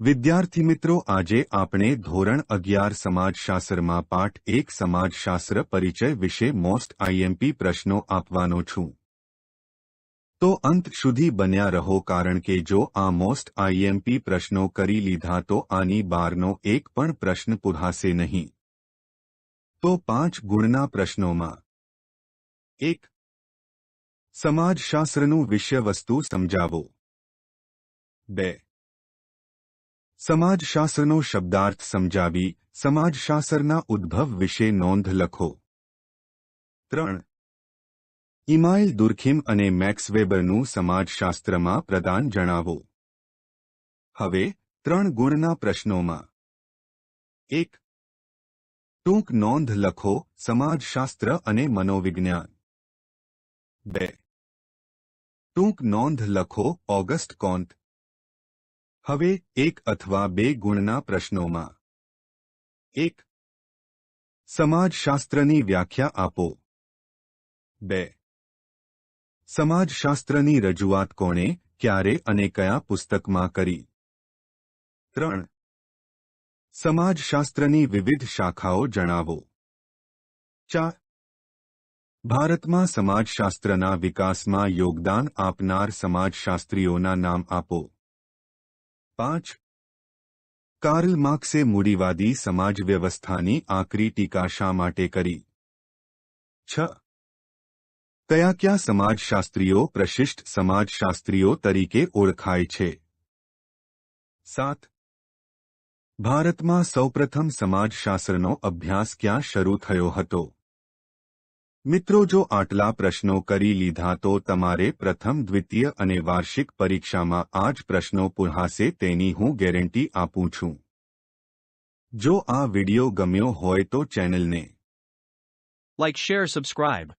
વિદ્યાર્થી મિત્રો, આજે આપણે ધોરણ 11 સમાજશાસ્ત્રમાં પાઠ 1 સમાજશાસ્ત્ર પરિચય વિશે મોસ્ટ આઈએમપી પ્રશ્નો આપવાનો છું. તો અંત સુધી બન્યા રહો, કારણ કે જો આ મોસ્ટ આઈએમપી પ્રશ્નો કરી લીધા તો આની બહારનો એક પણ પ્રશ્ન પૂછાશે નહીં. તો 5 ગુણના પ્રશ્નોમાં 1. સમાજશાસ્ત્રનું વિષયવસ્તુ સમજાવો. 2. સમાજશાસ્ત્રનો શબ્દાર્થ સમજાવી સમાજશાસ્ત્રના ઉદ્ભવ વિશે નોંધ લખો. 3. ઇમાઇલ દુર્ખિમ અને મેક્સ વેબરનું સમાજશાસ્ત્રમાં પ્રદાન જણાવો. હવે 3 ગુણના પ્રશ્નોમાં 1. ટૂંક નોંધ લખો, સમાજશાસ્ત્ર અને મનોવિજ્ઞાન. 2. ટૂંક નોંધ લખો, ઓગસ્ટ કોન્ત. હવે 1 અથવા 2 ગુણના પ્રશ્નોમાં 1. સમાજશાસ્ત્રની વ્યાખ્યા આપો. 2. સમાજશાસ્ત્રની રજૂઆત કોણે, ક્યારે અને કયા પુસ્તકમાં કરી. 3. સમાજશાસ્ત્રની વિવિધ શાખાઓ જણાવો. 4. ભારતમાં સમાજશાસ્ત્રના વિકાસમાં યોગદાન આપનાર સમાજશાસ્ત્રીઓના નામ આપો. 5. કાર્લ માર્ક્સે મૂડીવાદી સમાજ વ્યવસ્થાની આકરી ટીકા શા માટે કરી. 6. કયા સમાજશાસ્ત્રીઓ પ્રશિષ્ટ સમાજશાસ્ત્રીઓ તરીકે ઓળખાય છે. 7. ભારતમાં સૌપ્રથમ સમાજશાસ્ત્રનો અભ્યાસ ક્યાં શરૂ થયો હતો. મિત્રો, જો આટલા પ્રશ્નો કરી લીધા તો તમારે પ્રથમ, દ્વિતીય અને વાર્ષિક પરીક્ષામાં આ જ પ્રશ્નો પૂછાશે તેની હું ગેરંટી આપું છું. જો આ વિડિયો ગમ્યો હોય તો ચેનલને like, share, subscribe.